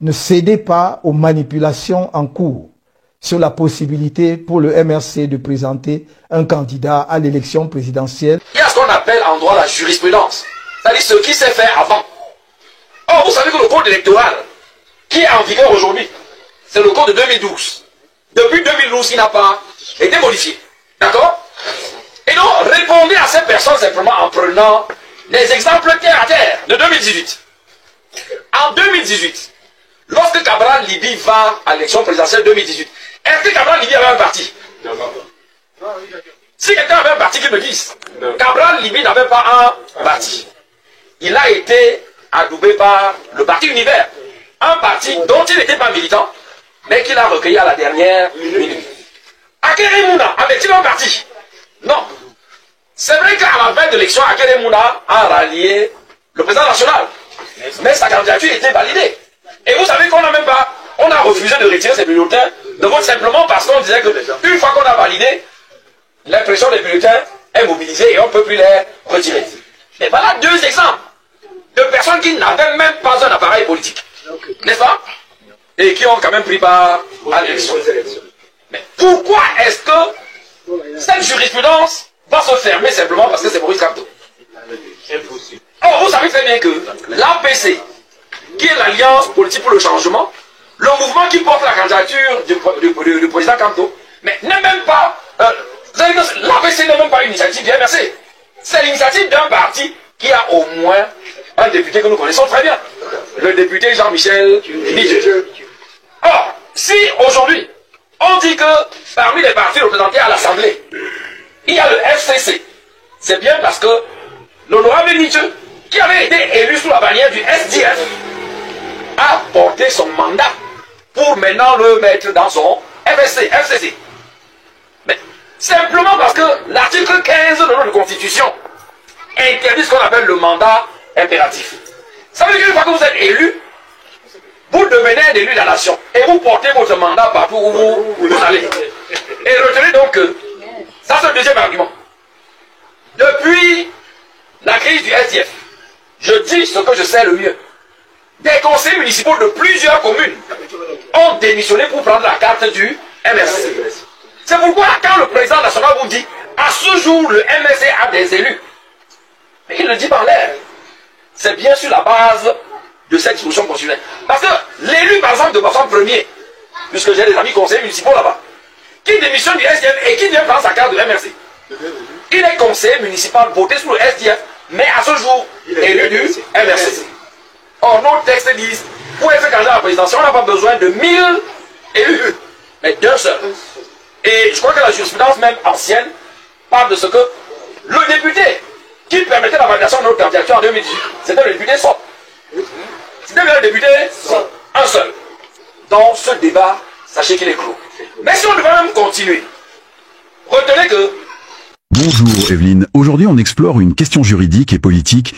ne cédez pas aux manipulations en cours sur la possibilité pour le MRC de présenter un candidat à l'élection présidentielle. Il y a ce qu'on appelle en droit la jurisprudence, c'est-à-dire ce qui s'est fait avant. Or, vous savez que le code électoral, qui est en vigueur aujourd'hui, c'est le code de 2012. Depuis 2012, il n'a pas été modifié. D'accord? Et donc, répondez à ces personnes simplement en prenant des exemples terre à terre de 2018. En 2018, lorsque Cabral Libye va à l'élection présidentielle 2018, est-ce que Cabral Libye avait un parti? Si quelqu'un avait un parti, qu'il me dise. Cabral Libye n'avait pas un parti. Il a été adoubé par le parti Univers. Un parti dont il n'était pas militant, mais qu'il a recueilli à la dernière minute. Akere Mouna avait-il un parti? Non. C'est vrai qu'à la veille de l'élection, Akere Mouna a rallié le président national. Mais sa candidature était validée. Et vous savez qu'on n'a même pas, on a refusé de retirer ces bulletins de vote simplement parce qu'on disait que une fois qu'on a validé, l'impression des bulletins est mobilisée et on ne peut plus les retirer. Et voilà deux exemples de personnes qui n'avaient même pas un appareil politique. N'est-ce pas? Et qui ont quand même pris part à l'élection. Mais pourquoi est-ce que cette jurisprudence va se fermer simplement parce que c'est Maurice Kamto? Or, vous savez très bien que l'APC, qui est l'Alliance politique pour le changement, le mouvement qui porte la candidature du président Kamto, mais n'est même pas, l'APC n'est même pas une initiative du MRC. C'est l'initiative d'un parti qui a au moins un député que nous connaissons très bien, le député Jean-Michel Nidje. Or, si aujourd'hui, on dit que parmi les partis représentés à l'Assemblée, il y a le FCC, c'est bien parce que l'honorable Nidje, qui avait été élu sous la bannière du SDF, a porté son mandat pour maintenant le mettre dans son FCC. Mais simplement parce que l'article 15 de notre Constitution interdit ce qu'on appelle le mandat impératif. Ça veut dire qu'une fois que vous êtes élu, vous devenez un élu de la nation et vous portez votre mandat partout où vous allez. Et retenez donc que, ça c'est le deuxième argument. Depuis la crise du SDF, je dis ce que je sais le mieux. Des conseils municipaux de plusieurs communes ont démissionné pour prendre la carte du MRC. C'est pourquoi quand le président national vous dit, à ce jour le MRC a des élus, mais il ne le dit pas en l'air. C'est bien sur la base de cette disposition constitutionnelle. Parce que l'élu, par exemple, de Boisson Premier, puisque j'ai des amis conseillers municipaux là-bas, qui démissionne du SDF et qui vient prendre sa carte de MRC. Il est conseiller municipal voté sous le SDF, mais à ce jour, élu du MRC. Or, nos textes disent, pour être candidat à la présidentielle, on n'a pas besoin de 1000 élus, mais d'un seul. Et je crois que la jurisprudence même ancienne parle de ce que le député qui permettait la validation de notre candidature en 2018, c'était le député Sop. C'était bien le député Sop, un seul. Dans ce débat, sachez qu'il est clos. Mais si on devait même continuer, retenez que... Bonjour Evelyne, aujourd'hui on explore une question juridique et politique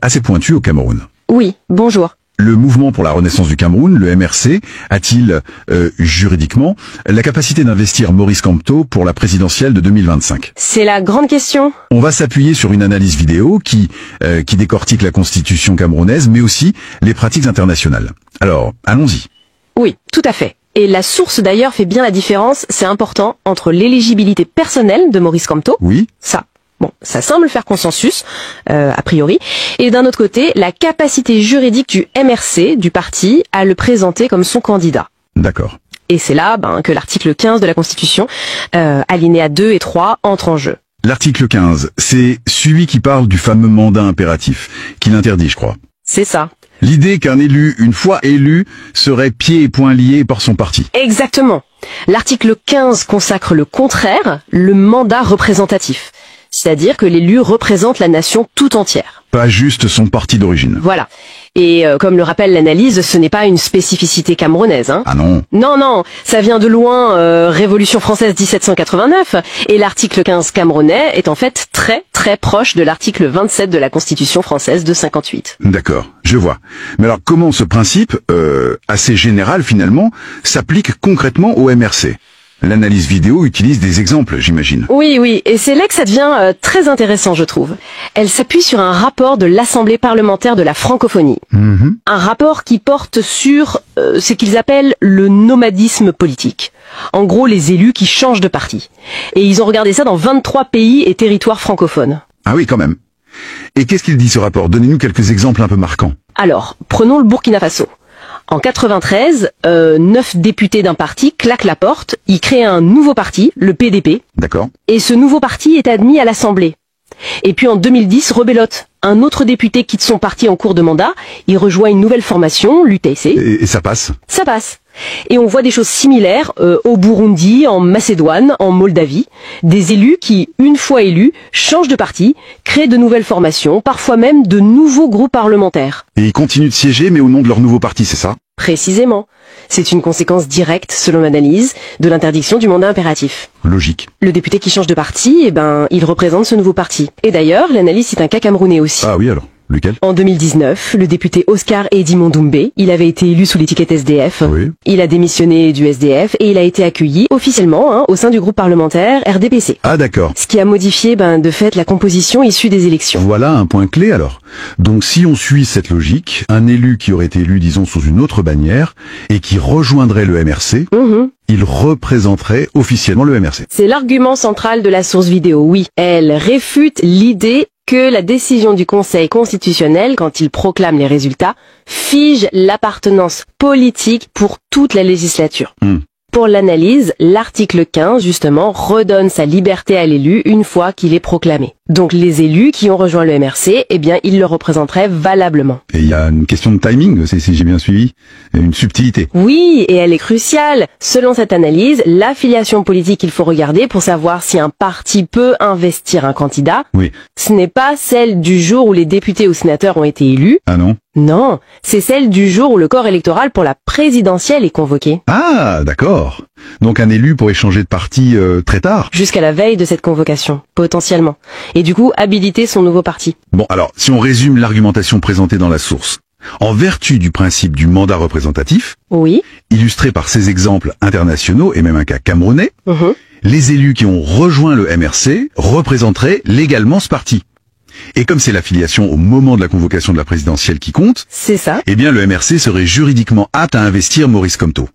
assez pointue au Cameroun. Oui, bonjour. Le mouvement pour la renaissance du Cameroun, le MRC, a-t-il juridiquement la capacité d'investir Maurice Kamto pour la présidentielle de 2025? C'est la grande question. On va s'appuyer sur une analyse vidéo qui décortique la constitution camerounaise, mais aussi les pratiques internationales. Alors, allons-y. Oui, tout à fait. Et la source d'ailleurs fait bien la différence, c'est important, entre l'éligibilité personnelle de Maurice Kamto, oui, ça semble faire consensus, a priori, et d'un autre côté, la capacité juridique du MRC, du parti, à le présenter comme son candidat. D'accord. Et c'est là que l'article 15 de la Constitution, alinéa 2 et 3, entre en jeu. L'article 15, c'est celui qui parle du fameux mandat impératif, qui l'interdit, je crois. C'est ça. L'idée qu'un élu, une fois élu, serait pieds et poings liés par son parti. Exactement. L'article 15 consacre le contraire, le mandat représentatif. C'est-à-dire que l'élu représente la nation tout entière. Pas juste son parti d'origine. Voilà. Et comme le rappelle l'analyse, ce n'est pas une spécificité camerounaise. Hein. Ah non. Non, ça vient de loin, Révolution française 1789, et l'article 15 camerounais est en fait très très proche de l'article 27 de la Constitution française de 58. D'accord, je vois. Mais alors comment ce principe, assez général finalement, s'applique concrètement au MRC ? L'analyse vidéo utilise des exemples, j'imagine. Oui, et c'est là que ça devient très intéressant, je trouve. Elle s'appuie sur un rapport de l'Assemblée parlementaire de la francophonie. Un rapport qui porte sur ce qu'ils appellent le nomadisme politique. En gros, les élus qui changent de parti. Et ils ont regardé ça dans 23 pays et territoires francophones. Ah oui, quand même. Et qu'est-ce qu'il dit ce rapport? Donnez-nous quelques exemples un peu marquants. Alors, prenons le Burkina Faso. En 93, 9 députés d'un parti claquent la porte, ils créent un nouveau parti, le PDP. D'accord. Et ce nouveau parti est admis à l'Assemblée. Et puis en 2010, rebelote. Un autre député quitte son parti en cours de mandat, il rejoint une nouvelle formation, l'UTC. Et ça passe? Ça passe. Et on voit des choses similaires au Burundi, en Macédoine, en Moldavie. Des élus qui, une fois élus, changent de parti, créent de nouvelles formations, parfois même de nouveaux groupes parlementaires. Et ils continuent de siéger, mais au nom de leur nouveau parti, c'est ça? Précisément. C'est une conséquence directe, selon l'analyse, de l'interdiction du mandat impératif. Logique. Le député qui change de parti, il représente ce nouveau parti. Et d'ailleurs, l'analyse cite un cas camerounais aussi. Ah oui alors, lequel? En 2019, le député Oscar Edimond Doumbé, il avait été élu sous l'étiquette SDF. Oui. Il a démissionné du SDF et il a été accueilli officiellement au sein du groupe parlementaire RDPC. Ah d'accord. Ce qui a modifié de fait la composition issue des élections. Voilà un point clé alors. Donc si on suit cette logique, un élu qui aurait été élu disons sous une autre bannière et qui rejoindrait le MRC, il représenterait officiellement le MRC. C'est l'argument central de la source vidéo, oui. Elle réfute l'idée que la décision du Conseil constitutionnel, quand il proclame les résultats, fige l'appartenance politique pour toute la législature. Pour l'analyse, l'article 15, justement, redonne sa liberté à l'élu une fois qu'il est proclamé. Donc les élus qui ont rejoint le MRC, ils le représenteraient valablement. Et il y a une question de timing, si j'ai bien suivi, une subtilité. Oui, et elle est cruciale. Selon cette analyse, l'affiliation politique qu'il faut regarder pour savoir si un parti peut investir un candidat, ce n'est pas celle du jour où les députés ou sénateurs ont été élus. Ah non? Non, c'est celle du jour où le corps électoral pour la présidentielle est convoqué. Ah, d'accord. Donc un élu pourrait changer de parti très tard? Jusqu'à la veille de cette convocation, potentiellement. Et du coup, habiliter son nouveau parti. Bon, alors, si on résume l'argumentation présentée dans la source, en vertu du principe du mandat représentatif, illustré par ces exemples internationaux et même un cas camerounais, les élus qui ont rejoint le MRC représenteraient légalement ce parti. Et comme c'est l'affiliation au moment de la convocation de la présidentielle qui compte, c'est ça. Eh bien le MRC serait juridiquement apte à investir Maurice Kamto.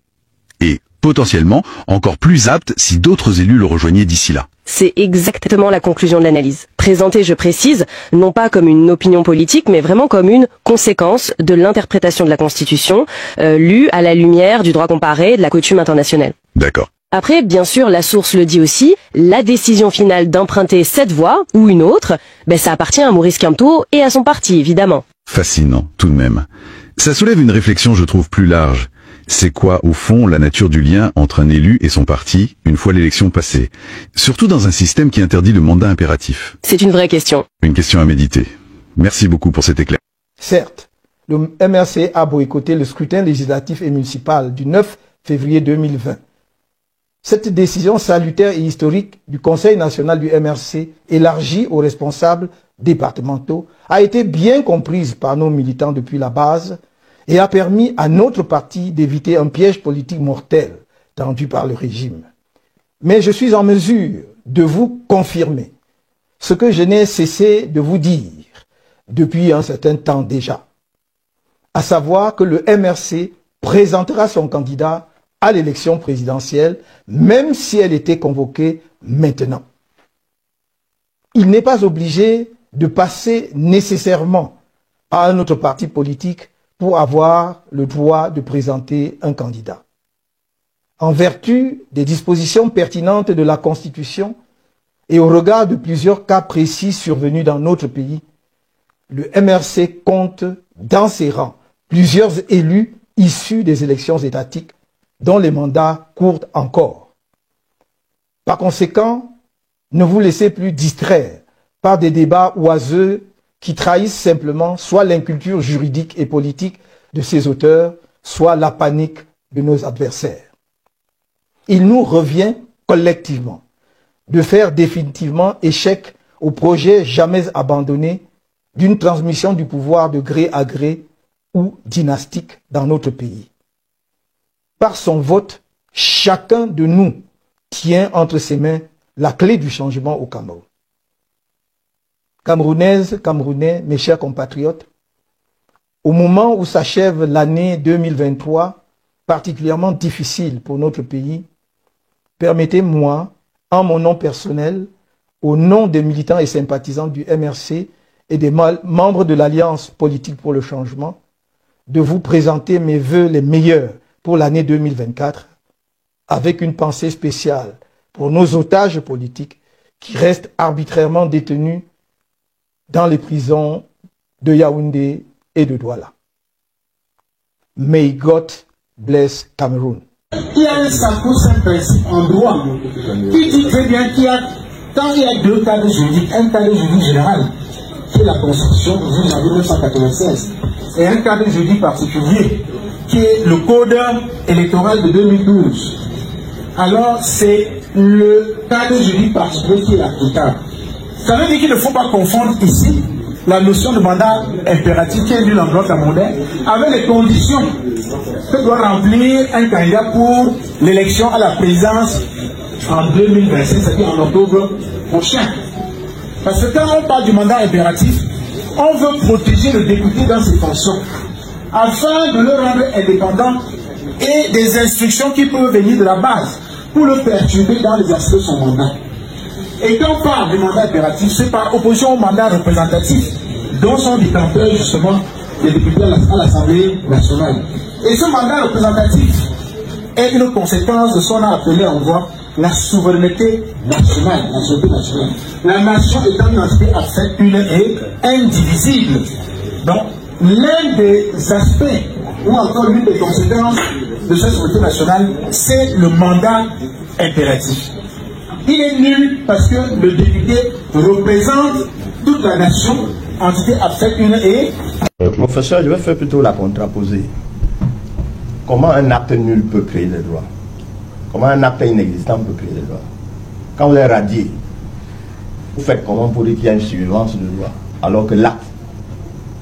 Et potentiellement encore plus apte si d'autres élus le rejoignaient d'ici là. C'est exactement la conclusion de l'analyse. Présentée, je précise, non pas comme une opinion politique, mais vraiment comme une conséquence de l'interprétation de la Constitution, lue à la lumière du droit comparé et de la coutume internationale. D'accord. Après, bien sûr, la source le dit aussi, la décision finale d'emprunter cette voie ou une autre, ça appartient à Maurice Kamto et à son parti, évidemment. Fascinant, tout de même. Ça soulève une réflexion, je trouve, plus large. C'est quoi, au fond, la nature du lien entre un élu et son parti, une fois l'élection passée? Surtout dans un système qui interdit le mandat impératif. C'est une vraie question. Une question à méditer. Merci beaucoup pour cet éclair. Certes, le MRC a boycotté le scrutin législatif et municipal du 9 février 2020. Cette décision salutaire et historique du Conseil national du MRC, élargie aux responsables départementaux, a été bien comprise par nos militants depuis la base et a permis à notre parti d'éviter un piège politique mortel tendu par le régime. Mais je suis en mesure de vous confirmer ce que je n'ai cessé de vous dire depuis un certain temps déjà, à savoir que le MRC présentera son candidat à l'élection présidentielle, même si elle était convoquée maintenant. Il n'est pas obligé de passer nécessairement à un autre parti politique pour avoir le droit de présenter un candidat. En vertu des dispositions pertinentes de la Constitution et au regard de plusieurs cas précis survenus dans notre pays, le MRC compte dans ses rangs plusieurs élus issus des élections étatiques dont les mandats courent encore. Par conséquent, ne vous laissez plus distraire par des débats oiseux qui trahissent simplement soit l'inculture juridique et politique de ses auteurs, soit la panique de nos adversaires. Il nous revient collectivement de faire définitivement échec au projet jamais abandonné d'une transmission du pouvoir de gré à gré ou dynastique dans notre pays. Par son vote, chacun de nous tient entre ses mains la clé du changement au Cameroun. Camerounaises, Camerounais, mes chers compatriotes, au moment où s'achève l'année 2023, particulièrement difficile pour notre pays, permettez-moi, en mon nom personnel, au nom des militants et sympathisants du MRC et des membres de l'Alliance politique pour le changement, de vous présenter mes vœux les meilleurs pour l'année 2024, avec une pensée spéciale pour nos otages politiques qui restent arbitrairement détenus dans les prisons de Yaoundé et de Douala. May God bless Cameroon. Il y a un sacro-saint principe en droit qui dit très bien qu'il y a, quand il y a deux cadres juridiques, un cadre juridique général, qui est la Constitution de 1996, et un cadre juridique particulier, qui est le Code électoral de 2012. Alors, c'est le cadre juridique particulier qui est applicable. Ça veut dire qu'il ne faut pas confondre ici la notion de mandat impératif qui est due dans le droit camerounais avec les conditions que doit remplir un candidat pour l'élection à la présidence en 2026, c'est-à-dire en octobre prochain. Parce que quand on parle du mandat impératif, on veut protéger le député dans ses fonctions afin de le rendre indépendant et des instructions qui peuvent venir de la base pour le perturber dans l'exercice de son mandat. Et quand on parle du mandat impératif, c'est par opposition au mandat représentatif, dont sont détenteurs justement les députés à l'Assemblée nationale. Et ce mandat représentatif est une conséquence de ce qu'on a appelé en voix la souveraineté nationale, la souveraineté nationale. La nation étant une entité abstraite, une et indivisible. Donc, l'un des aspects, ou encore l'une des conséquences de cette souveraineté nationale, c'est le mandat impératif. Il est nul parce que le député représente toute la nation, entité abstraite, une et... Professeur, je vais faire plutôt la contraposée. Comment un acte nul peut créer des droits? Comment un acte inexistant peut créer des droits? Quand vous êtes radié, vous faites comment pour dire qu'il y a une survivance de droit alors que l'acte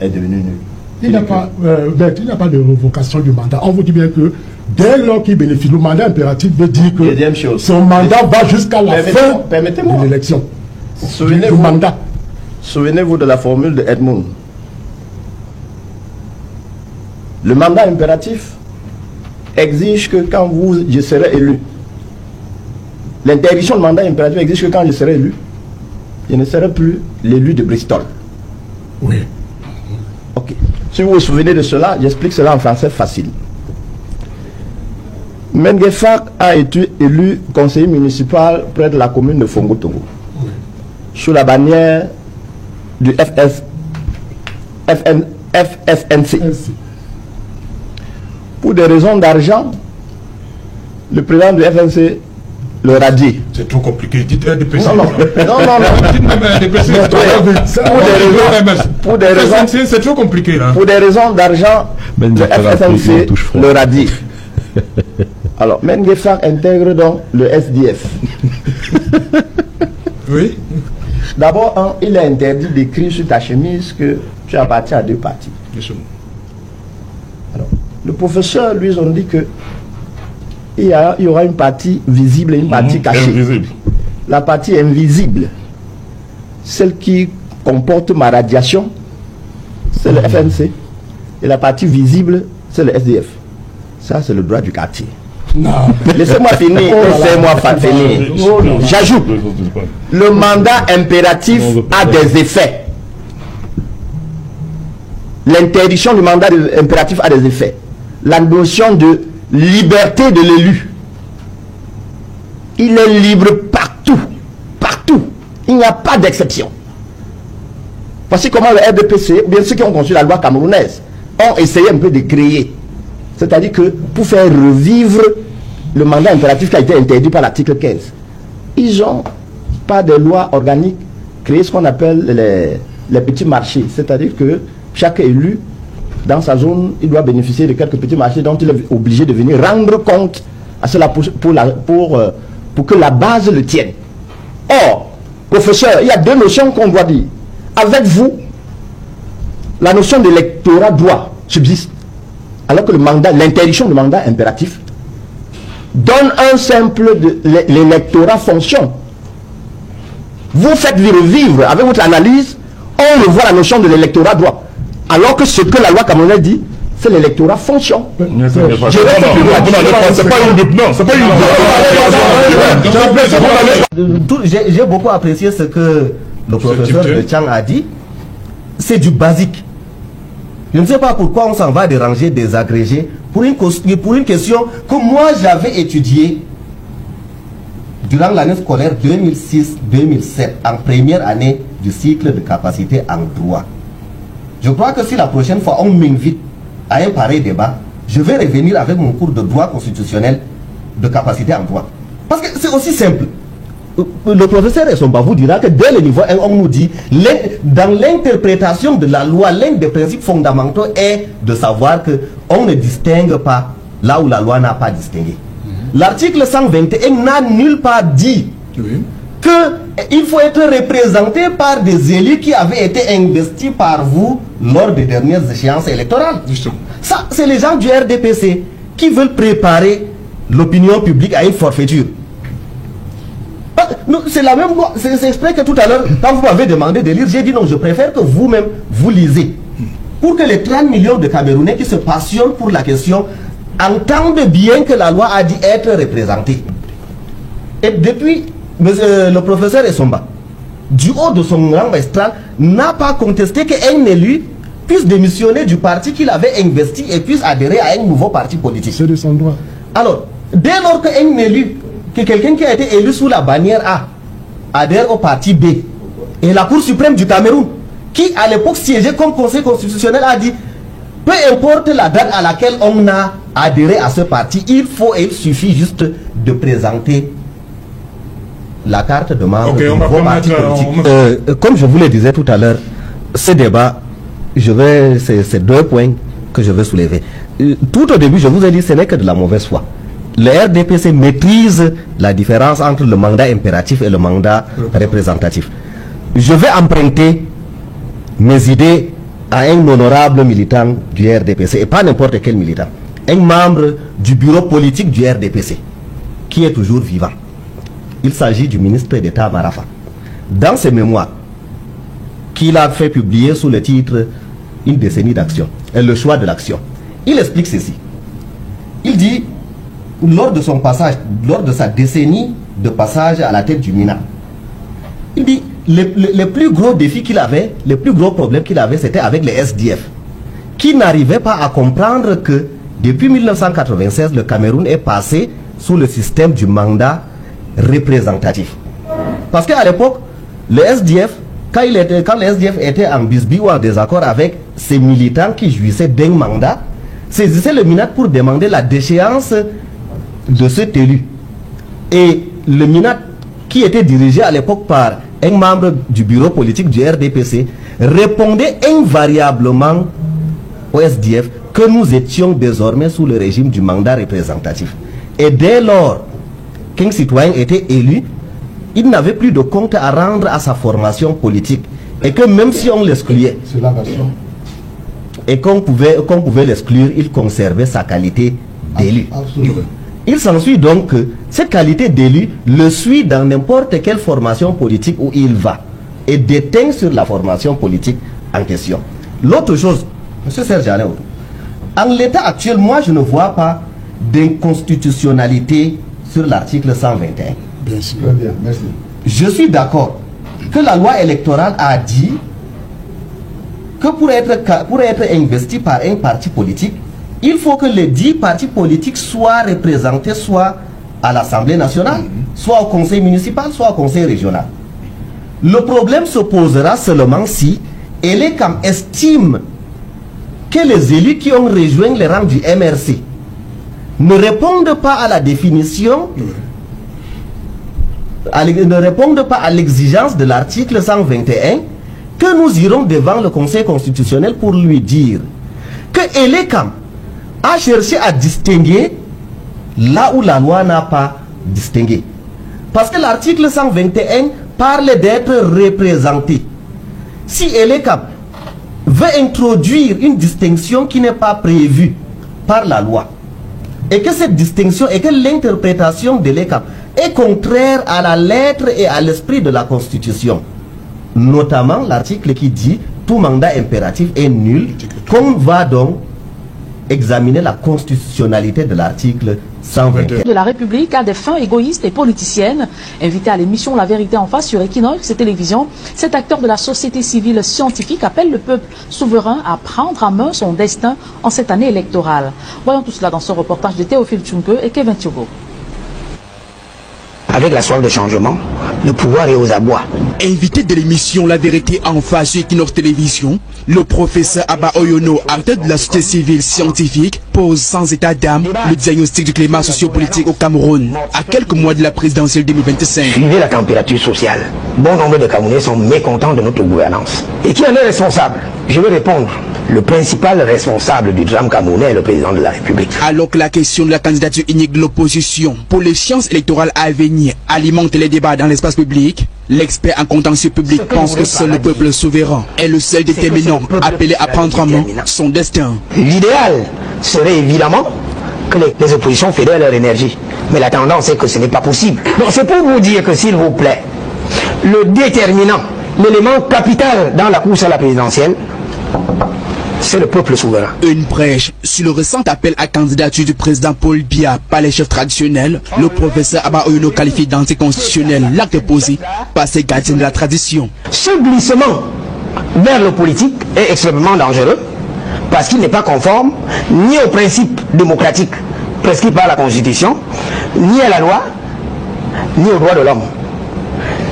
est devenu nul? Il n'y a pas de révocation du mandat. On vous dit bien que dès lors qu'il bénéficie, le mandat impératif veut dire que son mandat va jusqu'à la fin de l'élection. Souvenez-vous de la formule de Edmund. Le mandat impératif exige que quand je serai élu, l'interdiction du mandat impératif exige que quand je serai élu, je ne serai plus l'élu de Bristol. Oui. Ok. Si vous vous souvenez de cela, j'explique cela en français facile. Menguefak a été élu conseiller municipal près de la commune de Fongo-Togo, oui, sous la bannière du FSNC. Pour des raisons d'argent, le président du FNC le radie. C'est trop compliqué. Dites RDPC. Non. Pour des raisons, c'est trop compliqué là. Pour des raisons d'argent, le FSNC le radie. Alors, Menguefak intègre donc le SDF. Oui. D'abord, il est interdit d'écrire sur ta chemise que tu appartiens à deux partis. Alors, le professeur, lui, ils ont dit que il y aura une partie visible et une partie cachée. Invisible. La partie invisible, celle qui comporte ma radiation, c'est le FNC. Et la partie visible, c'est le SDF. Ça, c'est le droit du quartier. Laissez-moi finir. Laissez-moi finir. J'ajoute, le mandat impératif a des effets. L'interdiction du mandat impératif a des effets. La notion de liberté de l'élu. Il est libre partout. Partout. Il n'y a pas d'exception. Voici comment le RDPC, ou bien ceux qui ont conçu la loi camerounaise, ont essayé un peu de créer. C'est-à-dire que pour faire revivre le mandat impératif qui a été interdit par l'article 15, ils ont, par des lois organiques, créé ce qu'on appelle les petits marchés. C'est-à-dire que chaque élu, dans sa zone, il doit bénéficier de quelques petits marchés dont il est obligé de venir rendre compte à cela pour que la base le tienne. Or, professeur, il y a deux notions qu'on doit dire. Avec vous, la notion de l'électorat droit subsiste. Alors que l'interdiction du mandat impératif donne un simple de l'électorat fonction. Vous faites revivre avec votre analyse, on revoit la notion de l'électorat droit. Alors que ce que la loi camerounaise dit, c'est l'électorat fonction. C'est pas une J'ai beaucoup apprécié ce que le professeur de Tchang a dit. C'est du basique. Je ne sais pas pourquoi on s'en va déranger des agrégés pour une question que moi j'avais étudiée durant l'année scolaire 2006-2007, en première année du cycle de capacité en droit. Je crois que si la prochaine fois on m'invite à un pareil débat, je vais revenir avec mon cours de droit constitutionnel de capacité en droit. Parce que c'est aussi simple. Le professeur Essomba vous dira que dès le niveau 1, on nous dit, dans l'interprétation de la loi, l'un des principes fondamentaux est de savoir qu'on ne distingue pas là où la loi n'a pas distingué. L'article 121 n'a nulle part dit qu'il faut être représenté par des élus qui avaient été investis par vous lors des dernières échéances électorales. Ça, c'est les gens du RDPC qui veulent préparer l'opinion publique à une forfaiture. C'est la même loi. C'est exprès que tout à l'heure, quand vous m'avez demandé de lire, j'ai dit non, je préfère que vous-même, vous lisez. Pour que les 30 millions de Camerounais qui se passionnent pour la question entendent bien que la loi a dit être représentée. Et depuis, le professeur Essomba, du haut de son rang magistral, n'a pas contesté qu'un élu puisse démissionner du parti qu'il avait investi et puisse adhérer à un nouveau parti politique. C'est de son droit. Alors, dès lors qu'un élu, que quelqu'un qui a été élu sous la bannière A, adhère au parti B, et la Cour suprême du Cameroun, qui à l'époque siégeait comme conseil constitutionnel, a dit, peu importe la date à laquelle on a adhéré à ce parti, il suffit juste de présenter la carte de membre du nouveau parti politique. Comme je vous le disais tout à l'heure, ce débat, c'est 2 points que je veux soulever. Tout au début, je vous ai dit, ce n'est que de la mauvaise foi. Le RDPC maîtrise la différence entre le mandat impératif et le mandat représentatif. Je vais emprunter mes idées à un honorable militant du RDPC, et pas n'importe quel militant, un membre du bureau politique du RDPC, qui est toujours vivant. Il s'agit du ministre d'État Marafa. Dans ses mémoires, qu'il a fait publier sous le titre « Une décennie d'action », et le choix de l'action, il explique ceci. Il dit, lors de son passage, lors de sa décennie de passage à la tête du MINA, il dit, les plus gros défis qu'il avait, les plus gros problèmes qu'il avait, c'était avec les SDF, qui n'arrivaient pas à comprendre que depuis 1996, le Cameroun est passé sous le système du mandat représentatif. Parce qu'à l'époque, le SDF, quand le SDF était en bisbille ou en désaccord avec ses militants qui jouissaient d'un mandat, saisissait le MINAT pour demander la déchéance de cet élu. Et le MINAT, qui était dirigé à l'époque par un membre du bureau politique du RDPC, répondait invariablement au SDF que nous étions désormais sous le régime du mandat représentatif. Et dès lors qu'un citoyen était élu, il n'avait plus de compte à rendre à sa formation politique. Et que même si on l'excluait, et qu'on pouvait l'exclure, il conservait sa qualité d'élu. Il s'ensuit donc que cette qualité d'élu le suit dans n'importe quelle formation politique où il va et déteint sur la formation politique en question. L'autre chose, M. Serge Alain, en l'état actuel, moi je ne vois pas d'inconstitutionnalité sur l'article 121. Bien sûr. Bien, merci. Je suis d'accord que la loi électorale a dit que pour être investi par un parti politique, il faut que les 10 partis politiques soient représentés soit à l'Assemblée nationale, soit au conseil municipal, soit au conseil régional. Le problème se posera seulement si ELECAM estime que les élus qui ont rejoint les rangs du MRC ne répondent pas à la définition, ne répondent pas à l'exigence de l'article 121, que nous irons devant le Conseil constitutionnel pour lui dire que ELECAM a cherché à distinguer là où la loi n'a pas distingué. Parce que l'article 121 parle d'être représenté. Si ELECAM veut introduire une distinction qui n'est pas prévue par la loi, et que cette distinction et que l'interprétation de l'ECAP est contraire à la lettre et à l'esprit de la Constitution. Notamment l'article qui dit tout mandat impératif est nul, qu'on va donc examiner la constitutionnalité de l'article 121. De la République à des fins égoïstes et politiciennes. Invité à l'émission La Vérité en face sur Equinox et Télévision, cet acteur de la société civile scientifique appelle le peuple souverain à prendre en main son destin en cette année électorale. Voyons tout cela dans ce reportage de Théophile Tchunke et Kevin Thiogo. Avec la soif de changement, le pouvoir est aux abois. Invité de l'émission La Vérité en face sur Equinox Télévision, le professeur Abba Oyono, acteur de la société civile scientifique, pose sans état d'âme le diagnostic du climat sociopolitique au Cameroun, à quelques mois de la présidentielle 2025. Suivez la température sociale. Bon nombre de Camerounais sont mécontents de notre gouvernance. Et qui en est responsable? Je vais répondre. Le principal responsable du drame camerounais est le président de la République. Alors que la question de la candidature unique de l'opposition pour l'échéance électorale à venir alimente les débats dans l'espace public, l'expert en contentieux public pense que seul le peuple souverain est le seul déterminant appelé à prendre en main son destin. L'idéal serait évidemment que les oppositions fédèrent leur énergie. Mais la tendance est que ce n'est pas possible. Donc c'est pour vous dire que, s'il vous plaît, le déterminant, l'élément capital dans la course à la présidentielle, c'est le peuple souverain. Une brèche sur le récent appel à candidature du président Paul Biya par les chefs traditionnels, le professeur Abba Oyono qualifie d'anticonstitutionnel l'acte posé par ces gardiens de la tradition. Ce glissement vers le politique est extrêmement dangereux parce qu'il n'est pas conforme ni aux principes démocratiques prescrits par la Constitution, ni à la loi, ni aux droits de l'homme.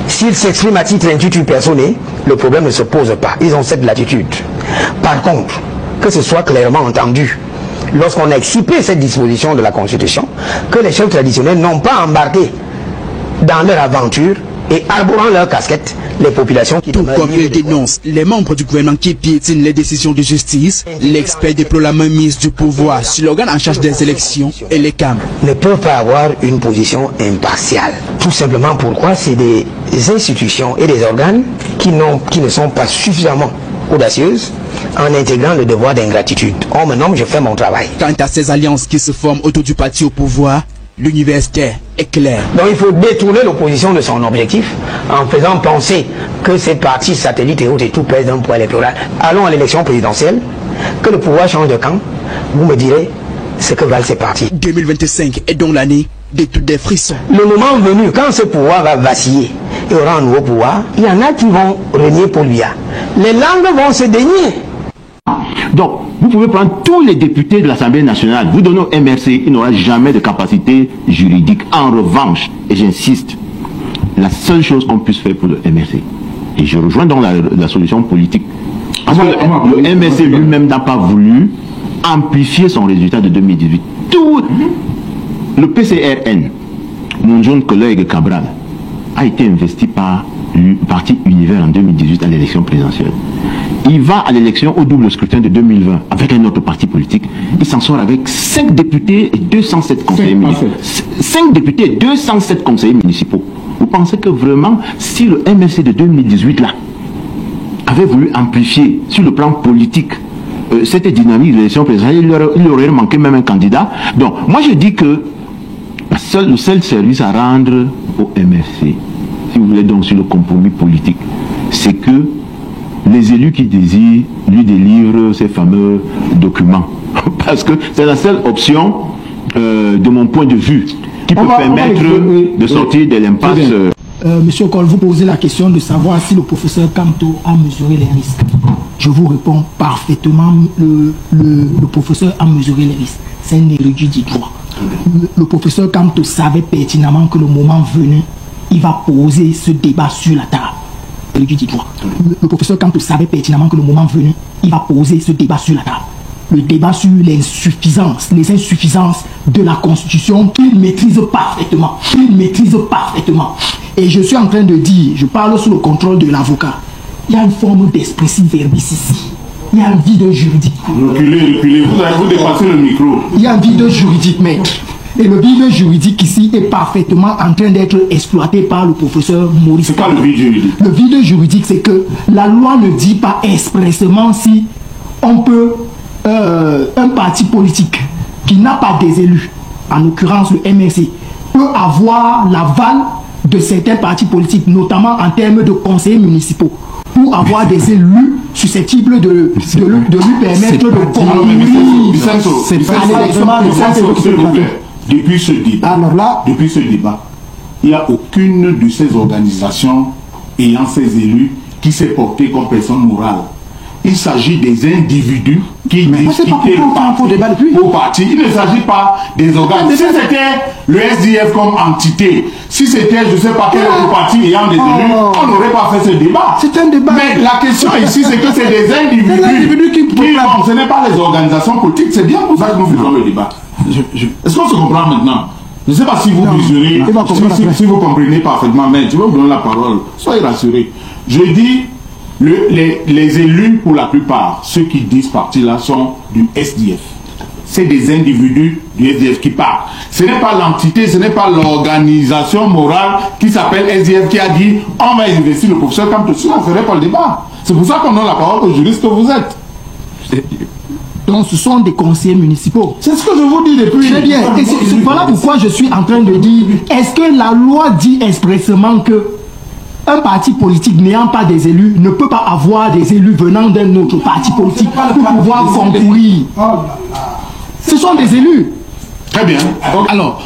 S'ils s'expriment à titre intuitu personnel, le problème ne se pose pas. Ils ont cette latitude. Par contre, que ce soit clairement entendu, lorsqu'on a excipé cette disposition de la Constitution, que les chefs traditionnels n'ont pas embarqué dans leur aventure et arborant leur casquette les populations qui... Tout comme il dénonce les membres du gouvernement qui piétinent les décisions de justice, l'expert déplore la mainmise du pouvoir sur l'organe en charge des élections et les CAM. Ne peuvent pas avoir une position impartiale. Tout simplement pourquoi c'est des institutions et des organes qui ne sont pas suffisamment audacieuses en intégrant le devoir d'ingratitude. On me nomme, je fais mon travail. Quant à ces alliances qui se forment autour du parti au pouvoir, l'université est claire. Donc il faut détourner l'opposition de son objectif en faisant penser que ces partis satellites et autres et tout pèse d'un poids électoral. Allons à l'élection présidentielle, que le pouvoir change de camp, vous me direz ce que valent ces partis. 2025 est donc l'année de tous des frissons. Le moment venu, quand ce pouvoir va vaciller et aura un nouveau pouvoir, il y en a qui vont renier Paul Biya. Les langues vont se dénier. Donc, vous pouvez prendre tous les députés de l'Assemblée nationale, vous donnez au MRC, il n'aura jamais de capacité juridique. En revanche, et j'insiste, la seule chose qu'on puisse faire pour le MRC, et je rejoins donc la solution politique, parce que le MRC lui-même n'a pas voulu amplifier son résultat de 2018. Tout le PCRN, mon jeune collègue Cabral, a été investi par le Parti Univers en 2018 à l'élection présidentielle. Il va à l'élection au double scrutin de 2020 avec un autre parti politique. Il s'en sort avec 5 députés et 207 conseillers municipaux. 5 députés et 207 conseillers municipaux. Vous pensez que vraiment, si le MRC de 2018 là avait voulu amplifier sur le plan politique cette dynamique de l'élection présidentielle, il aurait manqué même un candidat. Donc, moi je dis que le seul service à rendre au MRC, si vous voulez donc sur le compromis politique, c'est que les élus qui désirent lui délivrent ces fameux documents. Parce que c'est la seule option, de mon point de vue, qui peut permettre de sortir de l'impasse. Monsieur Cole, vous posez la question de savoir si le professeur Kamto a mesuré les risques. Je vous réponds parfaitement, le professeur a mesuré les risques. C'est un érudit du droit. Le professeur Kamto savait pertinemment que le moment venu, il va poser ce débat sur la table. Le professeur Kamto savait pertinemment que le moment venu, il va poser ce débat sur la table. Le débat sur les insuffisances de la Constitution qu'il maîtrise parfaitement. Et je suis en train de dire, je parle sous le contrôle de l'avocat, il y a une forme d'expressif verbis ici. Il y a un vide juridique. Reculez, vous dépassez le micro. Il y a un vide juridique, maître. Et le vide juridique ici est parfaitement en train d'être exploité par le professeur Maurice. C'est quoi le vide juridique? Le vide juridique, c'est que la loi ne dit pas expressément si on peut, un parti politique qui n'a pas des élus, en l'occurrence le MRC, peut avoir l'aval de certains partis politiques, notamment en termes de conseillers municipaux, pour avoir des élus susceptibles de lui permettre de concourir. Depuis ce débat, il n'y a aucune de ces organisations ayant ces élus qui s'est portée comme personne morale. Il s'agit des individus qui disent quitter le parti. Il ne s'agit pas des organes. Si c'était le SDF comme entité, si c'était je ne sais pas quel autre parti ayant des élus, on n'aurait pas fait ce débat. C'est un débat. Mais la question ici, c'est que c'est des individus qui ce n'est pas les organisations politiques. C'est bien pour ça que nous faisons le débat. Est-ce qu'on se comprend maintenant? Je ne sais pas si vous mesurez, si vous comprenez parfaitement, mais je vais vous donner la parole. Soyez rassurés. Je dis, les élus, pour la plupart, ceux qui disent parti-là, sont du SDF. C'est des individus du SDF qui parlent. Ce n'est pas l'entité, ce n'est pas l'organisation morale qui s'appelle SDF qui a dit on va investir le professeur Kamto. Sinon, on ne ferait pas le débat. C'est pour ça qu'on donne la parole aux juristes que vous êtes. Donc ce sont des conseillers municipaux. C'est ce que je vous dis depuis. Très bien. Et voilà pourquoi je suis en train de dire, est-ce que la loi dit expressément que un parti politique n'ayant pas des élus ne peut pas avoir des élus venant d'un autre parti politique pour pouvoir concourir? Ce sont des élus. Très bien. Alors,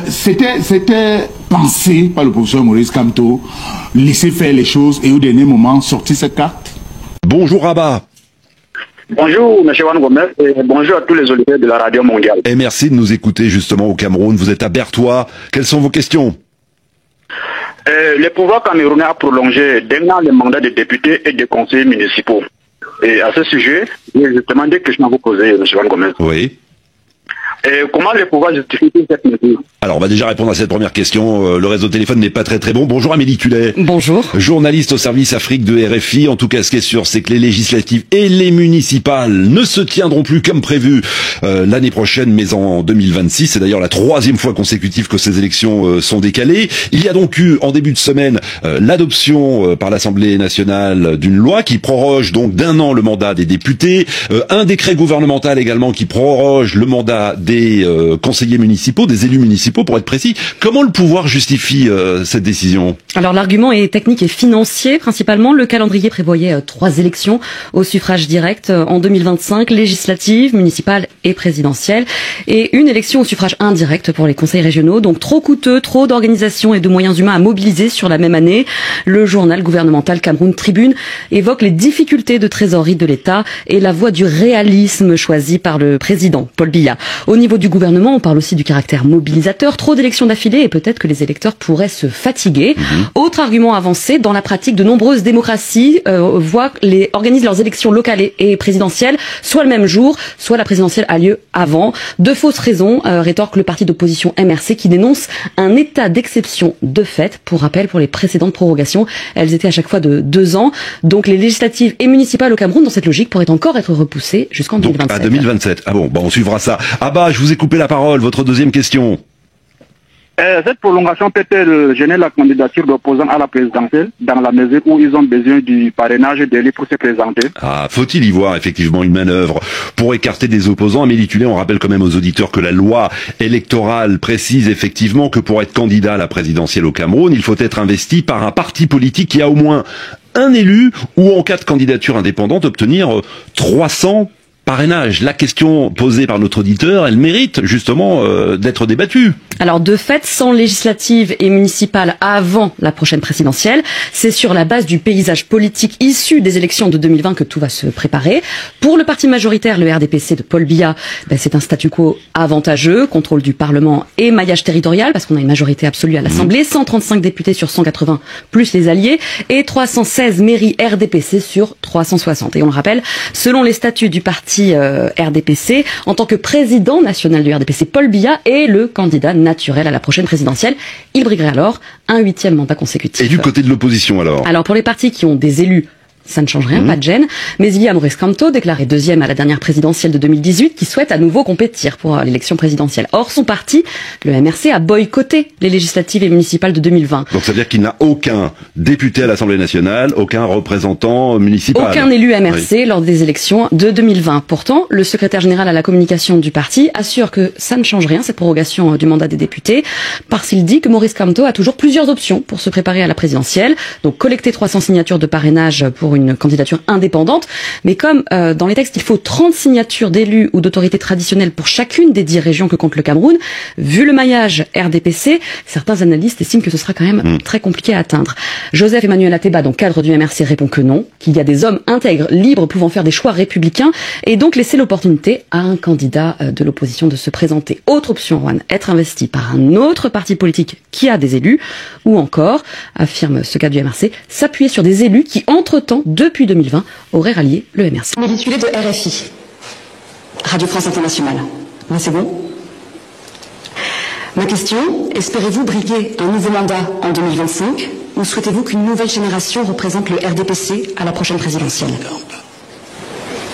c'était pensé par le professeur Maurice Kamto, laisser faire les choses et au dernier moment sortir cette carte. Bonjour Abba. Bonjour M. Juan Gomez et bonjour à tous les auditeurs de la radio mondiale. Et merci de nous écouter justement au Cameroun. Vous êtes à Bertois. Quelles sont vos questions? Le pouvoir camerounais a prolongé d'un an les mandats de députés et de conseillers municipaux. Et à ce sujet, j'ai justement des questions à vous poser, M. Juan Gomez. Oui. Comment le pouvoir justifie cette mesure? Alors, on va déjà répondre à cette première question. Le réseau de téléphone n'est pas très bon. Bonjour Amélie Tullet. Bonjour. Journaliste au service Afrique de RFI. En tout cas, ce qui est sûr, c'est que les législatives et les municipales ne se tiendront plus comme prévu l'année prochaine, mais en 2026. C'est d'ailleurs la troisième fois consécutive que ces élections sont décalées. Il y a donc eu, en début de semaine, l'adoption par l'Assemblée nationale d'une loi qui proroge donc d'un an le mandat des députés. Un décret gouvernemental également qui proroge le mandat des conseillers municipaux, des élus municipaux pour être précis. Comment le pouvoir justifie cette décision? Alors l'argument est technique et financier principalement. Le calendrier prévoyait 3 élections au suffrage direct en 2025, législatives, municipales et présidentielles, et une élection au suffrage indirect pour les conseils régionaux. Donc trop coûteux, trop d'organisation et de moyens humains à mobiliser sur la même année. Le journal gouvernemental Cameroun Tribune évoque les difficultés de trésorerie de l'État et la voie du réalisme choisie par le président Paul Biya. Au niveau du gouvernement, on parle aussi du caractère mobilisateur, trop d'élections d'affilée et peut-être que les électeurs pourraient se fatiguer. Autre argument avancé, dans la pratique, de nombreuses démocraties organisent leurs élections locales et présidentielles soit le même jour, soit la présidentielle a lieu avant. De fausses raisons, rétorque le parti d'opposition MRC qui dénonce un état d'exception de fait. Pour rappel, pour les précédentes prorogations, elles étaient à chaque fois de 2 ans. Donc les législatives et municipales au Cameroun, dans cette logique, pourraient encore être repoussées jusqu'en 2027. À 2027. Ah bon, on suivra ça. Ah bah, je vous ai coupé la parole. Votre deuxième question. Cette prolongation peut-elle gêner la candidature d'opposants à la présidentielle dans la mesure où ils ont besoin du parrainage d'élus pour se présenter? Ah, faut-il y voir effectivement une manœuvre pour écarter des opposants? Amélie Tullet, on rappelle quand même aux auditeurs que la loi électorale précise effectivement que pour être candidat à la présidentielle au Cameroun, il faut être investi par un parti politique qui a au moins un élu ou en cas de candidature indépendante obtenir 300 parrainages. La question posée par notre auditeur, elle mérite justement d'être débattue. Alors de fait, sans législative et municipale avant la prochaine présidentielle, c'est sur la base du paysage politique issu des élections de 2020 que tout va se préparer. Pour le parti majoritaire, le RDPC de Paul Biya, c'est un statu quo avantageux, contrôle du Parlement et maillage territorial, parce qu'on a une majorité absolue à l'Assemblée, 135 députés sur 180 plus les alliés, et 316 mairies RDPC sur 360. Et on le rappelle, selon les statuts du parti RDPC, en tant que président national du RDPC, Paul Biya est le candidat naturel à la prochaine présidentielle. Il briguerait alors un 8e mandat consécutif. Et du côté de l'opposition alors? Alors pour les partis qui ont des élus ça ne change rien, pas de gêne. Mais il y a Maurice Kamto, déclaré deuxième à la dernière présidentielle de 2018, qui souhaite à nouveau compétir pour l'élection présidentielle. Or, son parti, le MRC, a boycotté les législatives et municipales de 2020. Donc ça veut dire qu'il n'a aucun député à l'Assemblée nationale, aucun représentant municipal. Aucun élu MRC lors des élections de 2020. Pourtant, le secrétaire général à la communication du parti assure que ça ne change rien, cette prorogation du mandat des députés, parce qu'il dit que Maurice Kamto a toujours plusieurs options pour se préparer à la présidentielle. Donc collecter 300 signatures de parrainage pour une candidature indépendante. Mais comme dans les textes, il faut 30 signatures d'élus ou d'autorités traditionnelles pour chacune des 10 régions que compte le Cameroun, vu le maillage RDPC, certains analystes estiment que ce sera quand même très compliqué à atteindre. Joseph Emmanuel Ateba, donc cadre du MRC, répond que non, qu'il y a des hommes intègres, libres, pouvant faire des choix républicains et donc laisser l'opportunité à un candidat de l'opposition de se présenter. Autre option, Juan, être investi par un autre parti politique qui a des élus, ou encore, affirme ce cadre du MRC, s'appuyer sur des élus qui, entre-temps, depuis 2020, auraient rallié le MRC. L'intitulé de RFI, Radio France Internationale. Là, c'est bon? Ma question, espérez-vous briguer un nouveau mandat en 2025 ou souhaitez-vous qu'une nouvelle génération représente le RDPC à la prochaine présidentielle?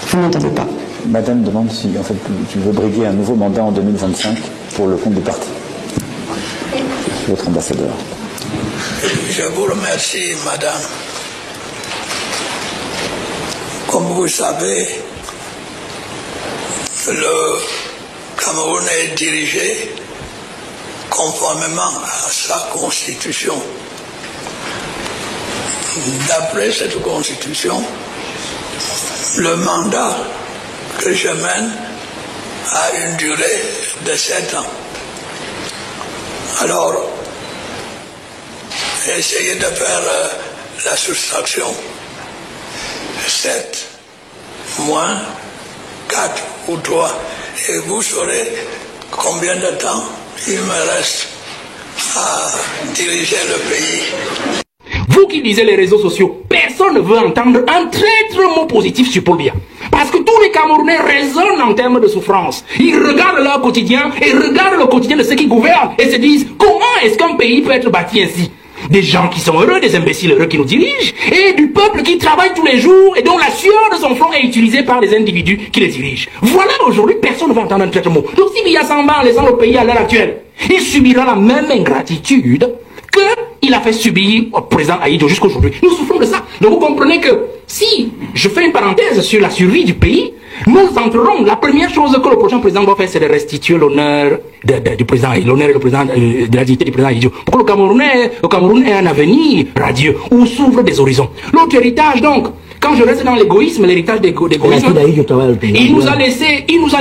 Vous n'entendez pas. Madame demande si en fait tu veux briguer un nouveau mandat en 2025 pour le compte du parti. Votre ambassadeur. Je vous remercie, madame. Comme vous le savez, le Cameroun est dirigé conformément à sa constitution. D'après cette constitution, le mandat que je mène a une durée de 7 ans. Alors, essayez de faire la soustraction. 7 moins 4 ou 3 et vous saurez combien de temps il me reste à diriger le pays. Vous qui lisez les réseaux sociaux, personne ne veut entendre un traître mot positif sur Paul Biya. Parce que tous les Camerounais raisonnent en termes de souffrance. Ils regardent leur quotidien et regardent le quotidien de ceux qui gouvernent et se disent comment est-ce qu'un pays peut être bâti ainsi? Des gens qui sont heureux, des imbéciles heureux qui nous dirigent, et du peuple qui travaille tous les jours et dont la sueur de son front est utilisée par les individus qui les dirigent. Voilà, aujourd'hui, personne ne va entendre un traître mot. Donc si Biya s'en va en laissant le pays à l'heure actuelle, il subira la même ingratitude qu'il a fait subir au président Ahidjo jusqu'aujourd'hui. Nous souffrons de ça. Donc vous comprenez que si je fais une parenthèse sur la survie du pays, nous entrerons. La première chose que le prochain président va faire, c'est de restituer l'honneur du président, l'honneur de la dignité du président Ahidjo. Pour que le Cameroun ait un avenir radieux où s'ouvrent des horizons. L'autre héritage, donc, quand je reste dans l'égoïsme, l'héritage d'égoïsme, il nous a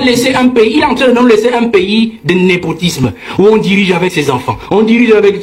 laissé un pays, il est en train de nous laisser un pays de népotisme, où on dirige avec ses enfants, on dirige avec